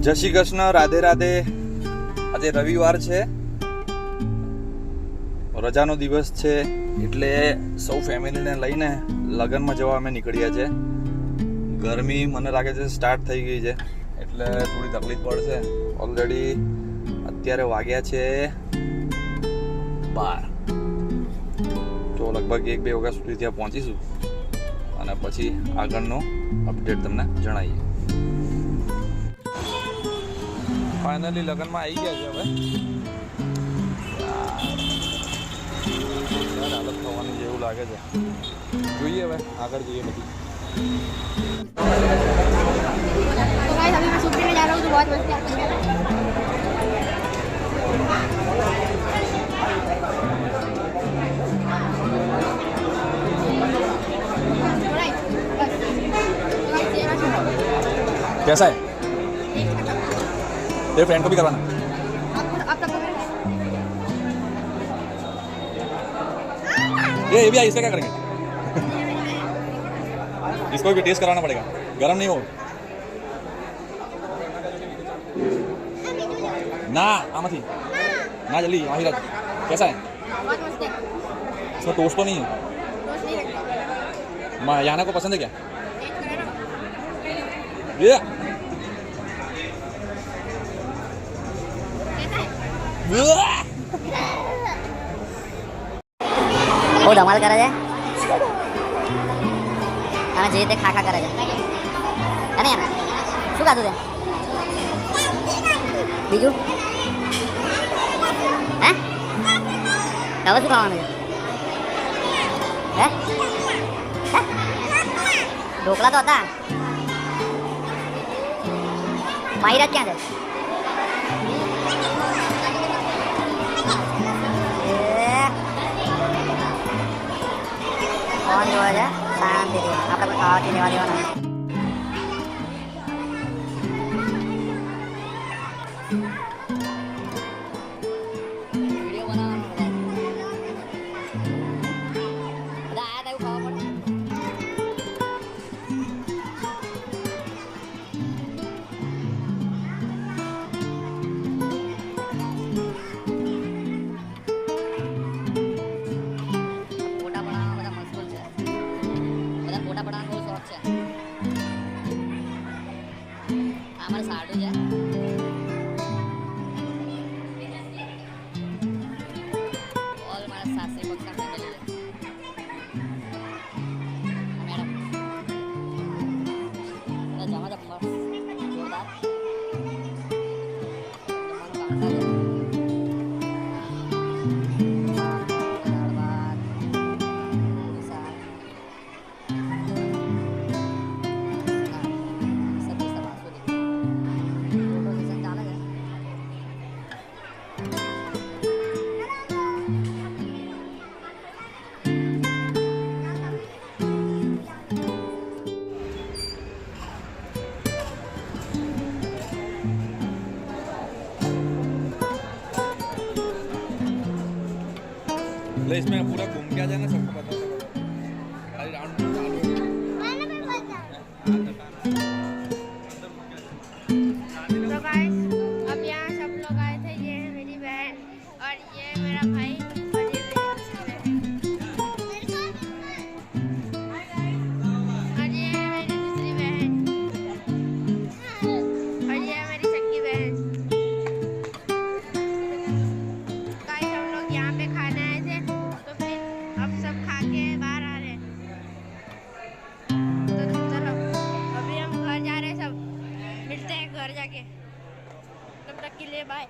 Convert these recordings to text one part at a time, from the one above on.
જય શ્રી કૃષ્ણ, રાધે રાધે। આજે રવિવાર છે, રજાનો દિવસ છે, એટલે સૌ ફેમિલીને લઈને લગ્નમાં જવા અમે નીકળ્યા છે। ગરમી મને લાગે છે સ્ટાર્ટ થઈ ગઈ છે, એટલે થોડી તકલીફ પડશે। ઓલરેડી અત્યારે વાગ્યા છે 12, તો લગભગ 1-2 વાગ્યા સુધી ત્યાં પહોંચીશું અને પછી આગળનો અપડેટ તમને જણાવીએ। ફાઇનલી લગ્નમાં આવી ગયા છે। હવે હાલત થવાની જેવું લાગે છે, જોઈએ હવે આગળ જઈએ પછી। अभी मैं शूटिंग में जा रहा हूँ तो बहुत मस्ती आती है। कैसा है? तेरे फ्रेंड को भी करवाना। ये भी आई, इसका क्या करेंगे? इसको भी टेस्ट कराना पड़ेगा, गरम नहीं हो ना। आमथी ना जल्दी वहीं रख। कैसा है? बहुत मस्त है। इसमें टोस्ट तो नहीं है? टोस्ट नहीं रखते। याना को पसंद है क्या? टेस्ट करें ना। ये બહુ ધમાલ કરે છે અને જે તે ખાખા કરે છે। અને યાર શું ખાધું છે બીજું? હે હવે શું ખાવાનું છે? હે ઢોકળા તો હતા। માહિરાજ ક્યાં છે? કોણ જોવે છે? શાંતિથી આપણે કોઈ ખાવાથી લેવા દેવાના। વિડીયો બનાવવાનો બધા આયા તા એવું ખાવા પડે। ફોટા પડાવવાનો બહુ શોખ છે। આ મારું સાડું છે। ઓલ મારા સાસરી પક્ષના ફેમિલી છે। મેડમ જમા તો મસ્ત જોરદાર જમવાનું કાંટા છે। એટલે इसमें पूरा घूम के आ जाना, सबको पता है। खाली राउंड चालू। तो गाइस अब यहाँ सब लोग आए थे। ये है मेरी बहन और ये है मेरा भाई और ये मेरी दूसरी बहन और ये है मेरी दूसरी बहन और ये है मेरी सगी बहन। गाइस हम लोग यहाँ पे खाने आए थे तो फिर अब सब खा के बाहर आ रहे हैं। तो चलो अभी हम घर जा रहे हैं, सब मिलते हैं घर जाके। तब तक के लिए बाय।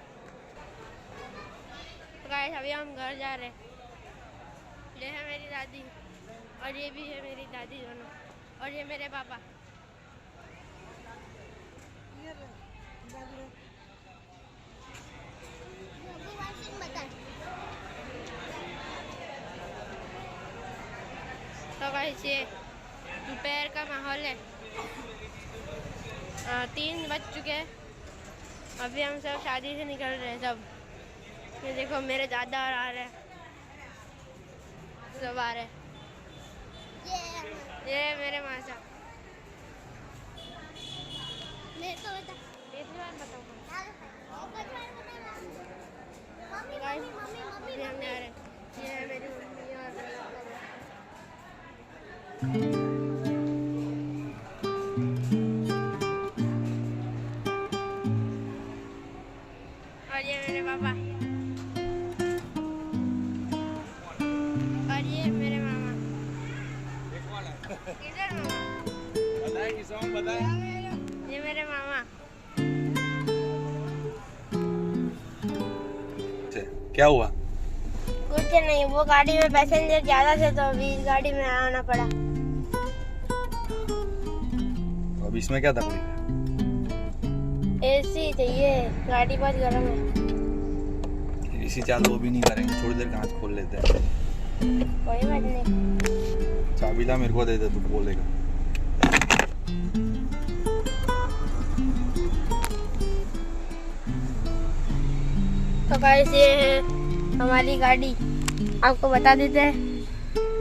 तो गाइस अभी हम घर जा रहे हैं। ये है मेरी दादी और ये भी है मेरी दादी दोनों और ये मेरे पापा। तो गाइस ये दोपहर का माहौल है। 3 बज चुके हैं। अभी हम सब शादी से निकल रहे हैं। सब ये देखो मेरे दादा और आ रहे हैं, सब आ रहे हैं। ये मेरे मासा। मेरे को बता। गाइस अभी हमने आ रहे ये है मेरी मम्मी और ये मेरे पापा और ये मेरे मामा किधर मामा बताए किसान बताए ये मेरे मामा क्या हुआ? कुछ नहीं वो गाड़ी में पैसेंजर ज्यादा थे तो अभी इस गाड़ी में आना पड़ा अब इसमें क्या तकलीफ है? एसी चाहिए गाड़ी बहुत गर्म है इसी चालू वो भी नहीं करेंगे, थोड़ी देर कांच खोल लेते हैं। कोई बात नहीं चाबी ला मेरे को दे दे, तू बोलेगा। तो गाइस ये है हमारी गाड़ी आपको बता देते हैं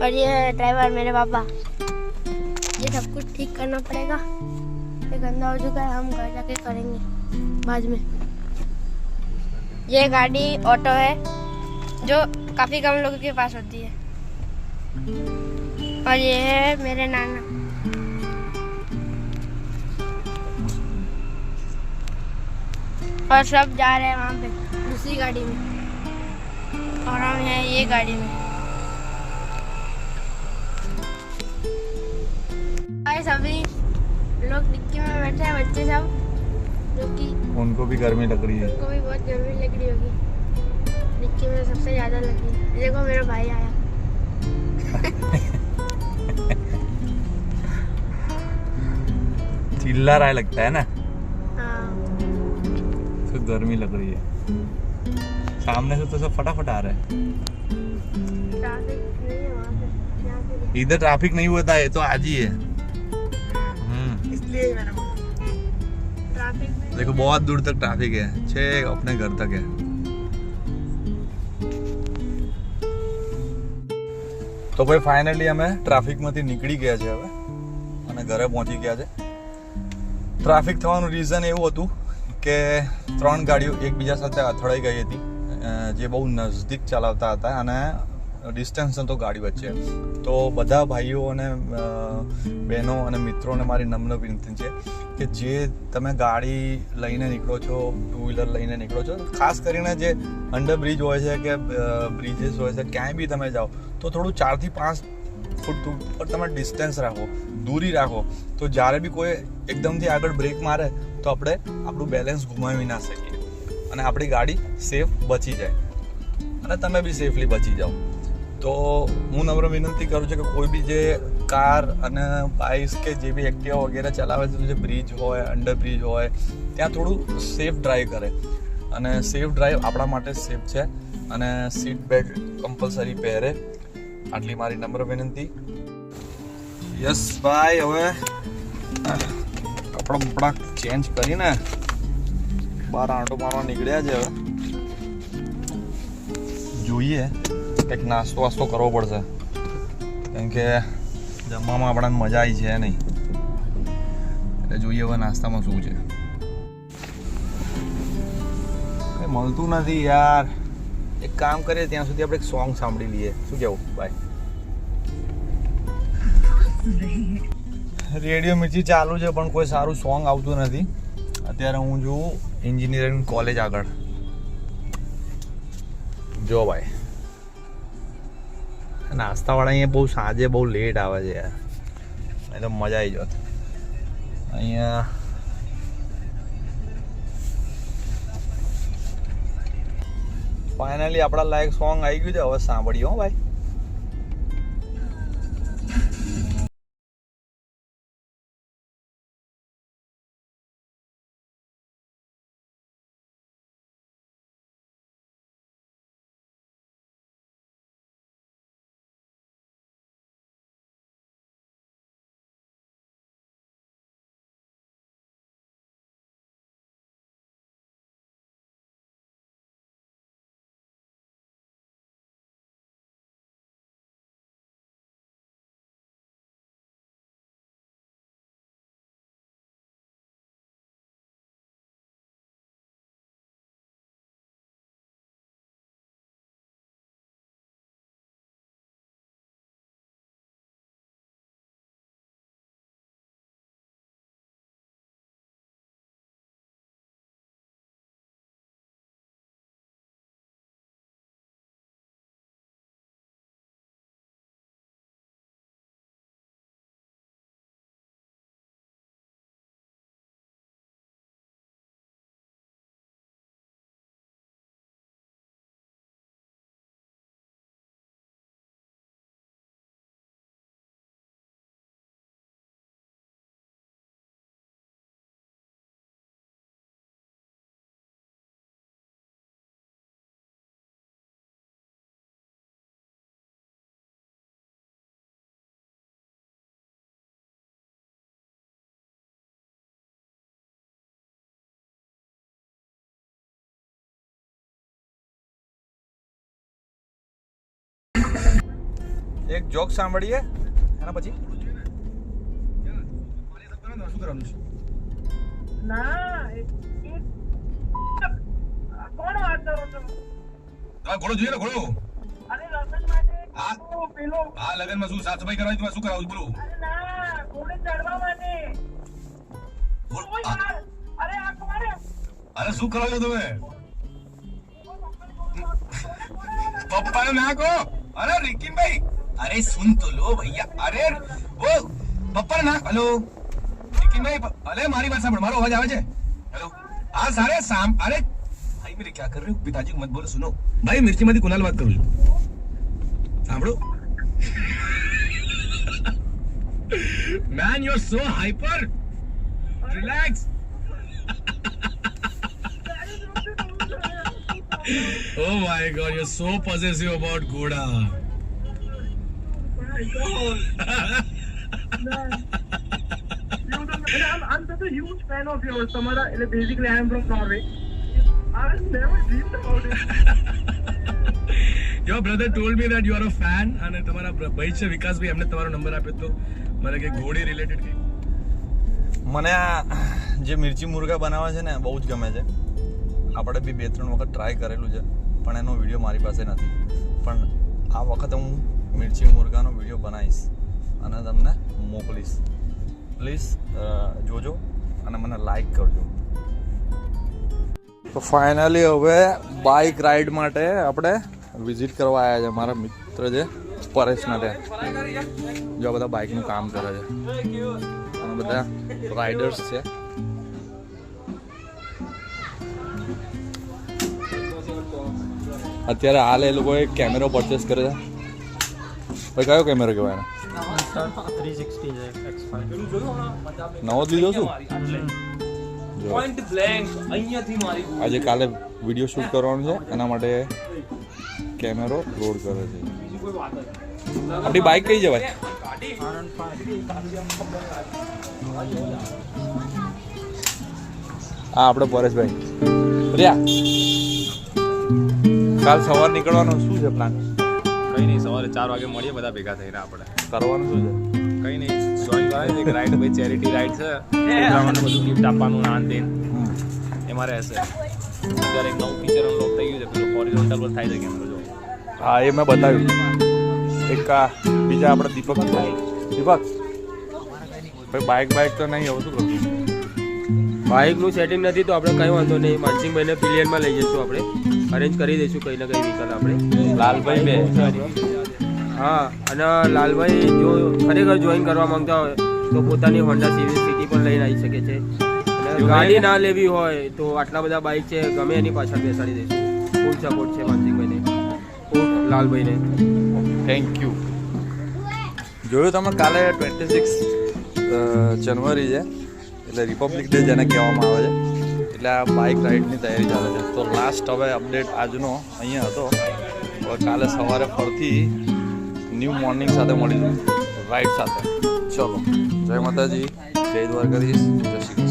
और ये है ड्राइवर मेरे पापा ये सब कुछ ठीक करना पड़ेगा ये गंदा हो चुका है हम घर जाके करेंगे बाद में ये गाड़ी ऑटो है जो काफ़ी कम लोगों के पास होती है और ये है मेरे नाना और सब जा रहे हैं वहाँ पे दूसरी गाड़ी में और हम हैं ये गाड़ी में सभी लोग डिक्की में बैठे हैं बच्चे सब जो कि उनको भी गर्मी लग रही है। उनको भी बहुत गर्मी लग रही होगी डिक्की में सबसे ज़्यादा लग रही है देखो मेरा भाई आया चिल्ला रहा है लगता है ना, हाँ तो गर्मी लग रही है। सामने से तो सब फटाफट आ रहा है। ट्रैफिक नहीं है वहाँ पे यहाँ पे इधर ट्रैफिक नहीं होता है, तो आज ही है। इसलिए मैंने ट्रैफिक में देखो बहुत दूर तक ट्रैफिक है, छे अपने घर तक है। તો ભાઈ ફાઇનલી અમે ટ્રાફિકમાંથી નીકળી ગયા છે હવે અને ઘરે પહોંચી ગયા છે. ટ્રાફિક થવાનું રીઝન એવું હતું કે 3 ગાડીઓ એકબીજા સાથે અથડાઈ ગઈ હતી જે બહુ નજદીક ચલાવતા હતા અને ડિસ્ટન્સ હતો ગાડી વચ્ચે. તો બધા ભાઈઓ અને બહેનો અને મિત્રોને મારી નમ્ર વિનંતી છે કે જે તમે ગાડી લઈને નીકળો છો, ટુ વ્હીલર લઈને નીકળો છો, ખાસ કરીને જે અંડર બ્રિજ હોય છે કે બ્રિजेस હોય છે, ક્યાંય બી તમે જાઓ તો થોડું 4 થી 5 ફૂટ ઉપર તમે ડિસ્ટન્સ રાખો, દૂરી રાખો. તો જ્યારે બી કોઈ એકદમથી આગળ બ્રેક મારે તો આપણે આપણું બેલેન્સ ગુમાવી ના શકીએ અને આપણી ગાડી સેફ બચી જાય અને તમે બી સેફલી બચી જાઓ. તો હું નમ્ર વિનંતી કરું છું કે કોઈ બી જે કાર અને બાઇક્સ કે જે બી એક્ટિવા વગેરે ચલાવે છે, જે બ્રિજ હોય, અંડર બ્રિજ હોય, ત્યાં થોડું સેફ ડ્રાઈવ કરે અને સેફ ડ્રાઈવ આપણા માટે સેફ છે અને સીટ બેલ્ટ કમ્પલસરી પહેરે. આટલી મારી નમ્ર વિનંતી. યસ ભાઈ, હવે કપડાં બપડા ચેન્જ કરીને બહાર આંટો મારવા નીકળ્યા છે. હવે જોઈએ કંઈક નાસ્તો વાસ્તો કરવો પડશે કેમ કે જમવામાં આપણને મજા આવી છે નહીં, એટલે જોઈએ હવે નાસ્તામાં શું છે. કંઈ મળતું નથી યાર. એક કામ કરીએ, ત્યાં સુધી આપણે એક સોંગ સાંભળી લઈએ. શું કહેવું ભાઈ? રેડિયો મિર્ચી ચાલુ છે પણ કોઈ સારું સોંગ આવતું નથી. અત્યારે હું છું એન્જિનિયરિંગ કોલેજ આગળ. જો ભાઈ, નાસ્તાવાળા અહીંયા બહુ સાંજે બહુ લેટ આવે છે યાર, નહીં તો મજા આવી જોત. અહીંયા ફાઇનલી આપણા લાયક સોંગ આવી ગયું છે, હવે સાંભળીએ હો ભાઈ. એક જોક સાંભળીએ એના પછી શું કરવાનું છે? હા, ઘોડો જોઈએ ને ઘોડો. હા, લગનમાં શું સાફ સફાઈ કરવાની, શું કરાવું બોલો? અરે શું કરાવ્યો તમે? પપ્પાને ના કહો. અરે રિકિનભાઈ, અરે સુન તો લો ભૈયા. અરે ઓ પપ્પાને ના. હેલો રિકિનભાઈ, અરે મારી વાત સાંભળ, મારો અવાજ આવે છે? હેલો હા સારે અરે ભાઈ મેરે ક્યાં કર રહે હો? પિતાજી મત બોલો, સુનો ભાઈ. મિર્ચીમાંથી કુનાલ વાત કરું છું, સાંભળો. Man, you're so hyper. Relax. Oh my God, you're so possessive about Ghoda. I'm such a huge fan of yours, Tamara. Basically, I am from Norway. I never dreamed about it. Your brother told me that you are a fan અને તમારા ભાઈ છે વિકાસભાઈ, એમને તમારો number આપ્યો તો મને કે ઘોડી રિલેટેડ કે. મને આ જે મિર્ચી મુર્ગા બનાવે છે ને બહુ જ ગમે છે. આપણે બી 2-3 વખત ટ્રાય કરેલું છે, પણ એનો વિડીયો મારી પાસે નથી. પણ આ વખતે હું મિર્ચી મુર્ગાનો વિડીયો બનાવીશ અને તમને મોકલીશ. પ્લીઝ જોજો અને મને લાઈક કરજો. તો ફાઇનલી હવે બાઇક રાઈડ માટે આપણે વિઝિટ કરવા આવ્યા છે. મારા મિત્ર છે પરેશના ત્યાં. જો બધા બાઇકનું કામ કરે છે અને બધા રાઇડર્સ છે. અત્યારે હાલ એ લોકોએ કેમેરો પરચેસ કર્યો છે. ભાઈ કયો કેમેરો કહેવાય એને? 360 છે X5. નવો જ લીધો છું. જો પોઈન્ટ બ્લેન્ક અહીંયાથી મારી આજે કાલે વિડીયો શૂટ કરવાનો છે, એના માટે કેમેરો લોડ કરે છે. આપણી બાઇક કઈ જવાય? હા આપણે પરેશભાઈ રહ્યા. કાલ સવાર નીકળવાનું શું છે પ્લાન? કઈ નહીં, સવારે 4 વાગે મળીએ બધા ભેગા થઈને. આપણે કરવાનું શું છે? કઈ નહીં, જોઈન કરાય એક રાઈડ, ભાઈ ચેરિટી રાઈડ છે. છોકરાઓને બધું ગિફ્ટ આપવાનું આન દેન એમાં રહેશે. અત્યારે એક નવું ફીચર અનલોક થઈ ગયું છે, પેલું હોરિઝોન્ટલ પર થાય છે કેમેરો. જો હા એ મેં બતાવ્યું. એક આ બીજા આપણે દીપક છે. દીપક ભાઈ બાઇક તો નહીં, હવે શું કરશું? બાઇકનું સેટિંગ નથી તો આપણે કંઈ વાંધો નહીં. માનસિંહભાઈને પિલિયનમાં લઈ જઈશું, આપણે અરેન્જ કરી દઈશું કંઈ ના કંઈ વ્હીકલ આપણે. લાલભાઈ બે. હા, અને લાલભાઈ જો ખરેખર જોઈન કરવા માંગતા હોય તો પોતાની હોન્ડા સિટી પણ લઈને આવી શકે છે. અને ગાડી ના લેવી હોય તો આટલા બધા બાઇક છે, ગમે એની પાછળ બેસાડી દઈશું. ફૂલ સપોર્ટ છે માનસિંહભાઈને, લાલભાઈને. Thank you. જોયું તમે, કાલે 26 જાન્યુઆરી છે એટલે રિપબ્લિક ડે જેને કહેવામાં આવે છે. એટલે આ બાઇક રાઇડની તૈયારી ચાલે છે. તો લાસ્ટ હવે અપડેટ આજનો અહીંયા હતો. હવે કાલે સવારે ફરતી ન્યૂ મોર્નિંગ સાથે મળીશું રાઇડ સાથે. ચલો, જય માતાજી, જય દ્વારકાધીશ, જય શ્રી કૃષ્ણ.